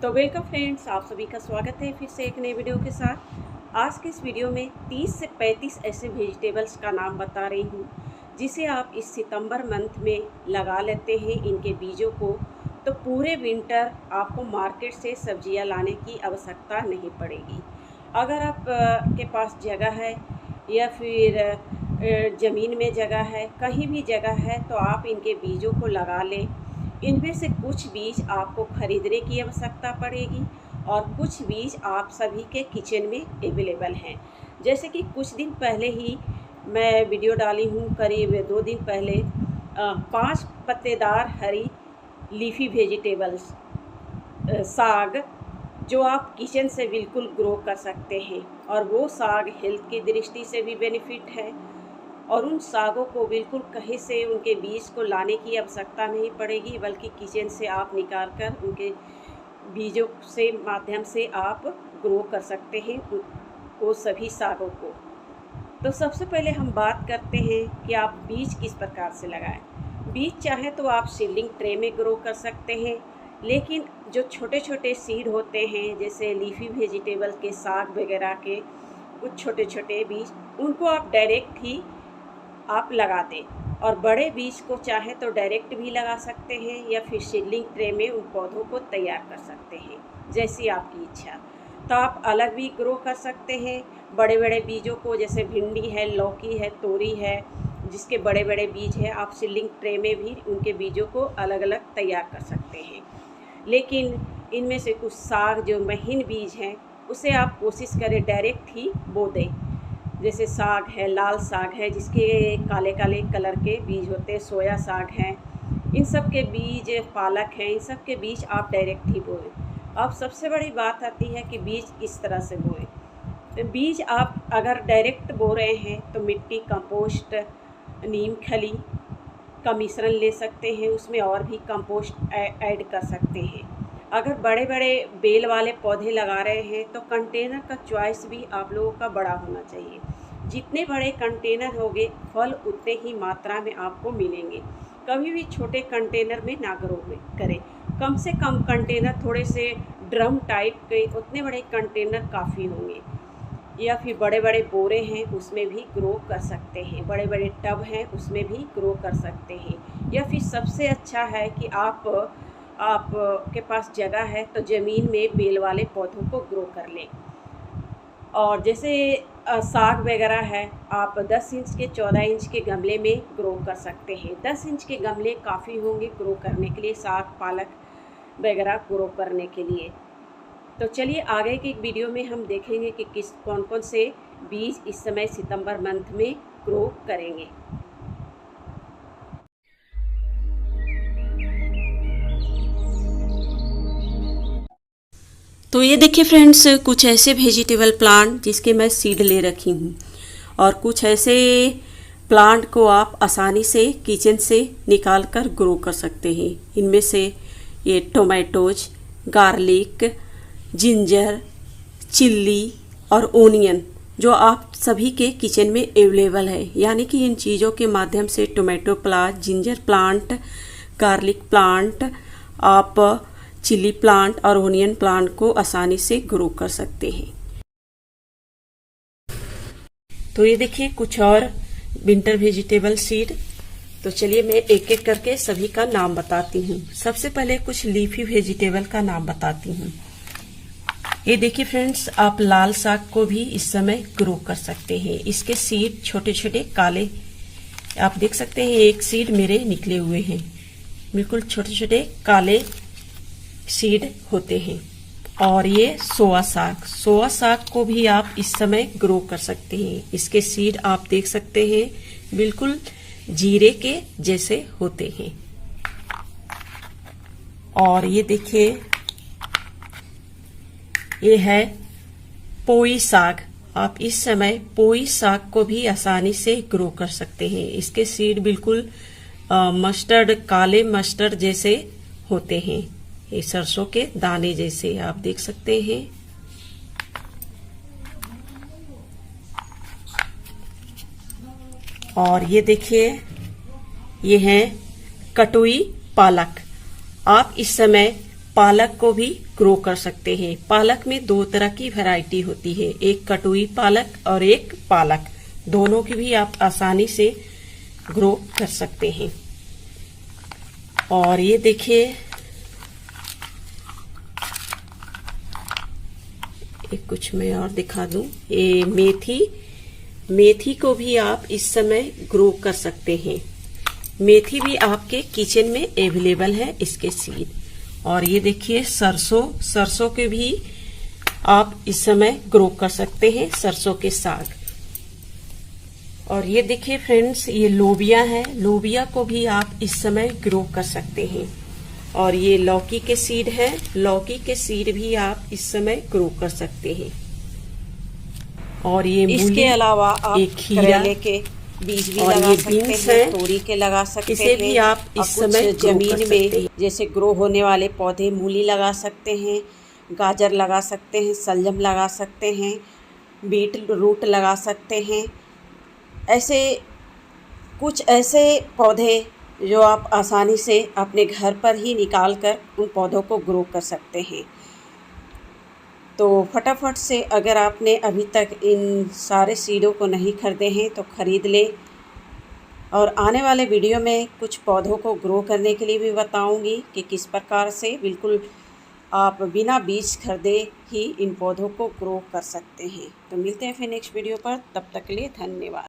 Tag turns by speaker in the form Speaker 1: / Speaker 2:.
Speaker 1: तो welcome friends, आप सभी का स्वागत है फिर से एक नए वीडियो के साथ। आज के इस वीडियो में 30 से 35 ऐसे वेजिटेबल्स का नाम बता रही हूँ जिसे आप इस सितंबर मंथ में लगा लेते हैं इनके बीजों को, तो पूरे विंटर आपको मार्केट से सब्जियाँ लाने की आवश्यकता नहीं पड़ेगी। अगर आप के पास जगह है या फिर ज़मीन में जगह है, कहीं भी जगह है, तो आप इनके बीजों को लगा लें। इनमें से कुछ बीज आपको खरीदने की आवश्यकता पड़ेगी और कुछ बीज आप सभी के किचन में अवेलेबल हैं। जैसे कि कुछ दिन पहले ही मैं वीडियो डाली हूँ, करीब 2 दिन पहले 5 पत्तेदार हरी लीफी वेजिटेबल्स साग जो आप किचन से बिल्कुल ग्रो कर सकते हैं, और वो साग हेल्थ की दृष्टि से भी बेनिफिट है। और उन सागों को बिल्कुल कहीं से उनके बीज को लाने की आवश्यकता नहीं पड़ेगी, बल्कि किचन से आप निकाल कर उनके बीजों से माध्यम से आप ग्रो कर सकते हैं वो सभी सागों को। तो सबसे पहले हम बात करते हैं कि आप बीज किस प्रकार से लगाएं। बीज चाहे तो आप सीडलिंग ट्रे में ग्रो कर सकते हैं, लेकिन जो छोटे छोटे सीड होते हैं जैसे लीफी वेजिटेबल के, साग वगैरह के कुछ छोटे छोटे बीज, उनको आप डायरेक्ट ही आप लगा दें। और बड़े बीज को चाहे तो डायरेक्ट भी लगा सकते हैं या फिर सीडलिंग ट्रे में उन पौधों को तैयार कर सकते हैं, जैसी आपकी इच्छा। तो आप अलग भी ग्रो कर सकते हैं बड़े बड़े बीजों को, जैसे भिंडी है, लौकी है, तोरी है, जिसके बड़े बड़े बीज हैं, आप सीडलिंग ट्रे में भी उनके बीजों को अलग अलग तैयार कर सकते हैं। लेकिन इनमें से कुछ साग जो महीन बीज हैं उसे आप कोशिश करें डायरेक्ट ही बो दें। जैसे साग है, लाल साग है जिसके काले काले कलर के बीज होते हैं, सोया साग है, इन सब के बीज, पालक है, इन सब के बीज आप डायरेक्ट ही बोएं। अब सबसे बड़ी बात आती है कि बीज किस तरह से बोएं। तो बीज आप अगर डायरेक्ट बो रहे हैं तो मिट्टी, कंपोस्ट, नीम खली का मिश्रण ले सकते हैं, उसमें और भी कंपोस्ट ऐड कर सकते हैं। अगर बड़े बड़े बेल वाले पौधे लगा रहे हैं तो कंटेनर का चॉइस भी आप लोगों का बड़ा होना चाहिए। जितने बड़े कंटेनर होंगे फल उतने ही मात्रा में आपको मिलेंगे। कभी भी छोटे कंटेनर में ना ग्रो करें। कम से कम कंटेनर, थोड़े से ड्रम टाइप के, उतने बड़े कंटेनर काफ़ी होंगे। या फिर बड़े बड़े बोरे हैं उसमें भी ग्रो कर सकते हैं, बड़े बड़े टब हैं उसमें भी ग्रो कर सकते हैं। या फिर सबसे अच्छा है कि आप के पास जगह है तो ज़मीन में बेल वाले पौधों को ग्रो कर लें। और जैसे साग वगैरह है, आप 10 इंच के, 14 इंच के गमले में ग्रो कर सकते हैं। 10 इंच के गमले काफ़ी होंगे ग्रो करने के लिए, साग पालक वगैरह ग्रो करने के लिए। तो चलिए आगे की वीडियो में हम देखेंगे कि कौन कौन से बीज इस समय सितंबर मंथ में ग्रो करेंगे। तो ये देखिए फ्रेंड्स, कुछ ऐसे वेजिटेबल प्लांट जिसके मैं सीड ले रखी हूँ, और कुछ ऐसे प्लांट को आप आसानी से किचन से निकाल कर ग्रो कर सकते हैं। इनमें से ये टोमेटोज, गार्लिक, जिंजर, चिल्ली और ओनियन जो आप सभी के किचन में अवेलेबल है। यानी कि इन चीज़ों के माध्यम से tomato plant, ginger plant, garlic plant, आप चिली प्लांट और ओनियन प्लांट को आसानी से ग्रो कर सकते हैं। तो ये देखिए कुछ और विंटर वेजिटेबल सीड। तो चलिए मैं एक एक करके सभी का नाम बताती हूँ। सबसे पहले कुछ लीफी वेजिटेबल का नाम बताती हूँ। ये देखिए फ्रेंड्स, आप लाल साग को भी इस समय ग्रो कर सकते हैं। इसके सीड छोटे छोटे काले आप देख सकते हैं, एक सीड मेरे निकले हुए हैं, बिल्कुल छोटे छोटे काले सीड होते हैं। और ये सोया साग को भी आप इस समय ग्रो कर सकते हैं। इसके सीड आप देख सकते हैं, बिल्कुल जीरे के जैसे होते हैं। और ये देखिए, ये है पोई साग। आप इस समय पोई साग को भी आसानी से ग्रो कर सकते हैं। इसके सीड बिल्कुल मस्टर्ड, काले मस्टर्ड जैसे होते हैं, ये सरसों के दाने जैसे आप देख सकते हैं। और ये देखिए, ये है कटोई पालक। आप इस समय पालक को भी ग्रो कर सकते हैं। पालक में दो तरह की वैरायटी होती है, एक कटोई पालक और एक पालक। दोनों की भी आप आसानी से ग्रो कर सकते हैं। और ये देखिए, एक कुछ मैं और दिखा दूं, ये मेथी को भी आप इस समय ग्रो कर सकते हैं। मेथी भी आपके किचन में अवेलेबल है, इसके सीड। और ये देखिए सरसों के भी आप इस समय ग्रो कर सकते हैं, सरसों के साग। और ये देखिए फ्रेंड्स, ये लोबिया है, लोबिया को भी आप इस समय ग्रो कर सकते हैं। और ये लौकी के सीड है, लौकी के सीड भी आप इस समय ग्रो कर सकते हैं। और ये
Speaker 2: इसके अलावा आप करेले के बीज भी लगा सकते हैं, तोरी के लगा सकते हैं।
Speaker 1: इसे भी आप इस समय
Speaker 2: जमीन में जैसे ग्रो होने वाले पौधे, मूली लगा सकते हैं, गाजर लगा सकते हैं, शलजम लगा सकते हैं, बीट रूट लगा सकते हैं। ऐसे कुछ ऐसे पौधे जो आप आसानी से अपने घर पर ही निकाल कर उन पौधों को ग्रो कर सकते हैं। तो फटाफट से अगर आपने अभी तक इन सारे सीडों को नहीं खरीदे हैं तो ख़रीद लें। और आने वाले वीडियो में कुछ पौधों को ग्रो करने के लिए भी बताऊंगी कि किस प्रकार से बिल्कुल आप बिना बीज खरीदे ही इन पौधों को ग्रो कर सकते हैं। तो मिलते हैं फिर नेक्स्ट वीडियो पर, तब तक के लिए धन्यवाद।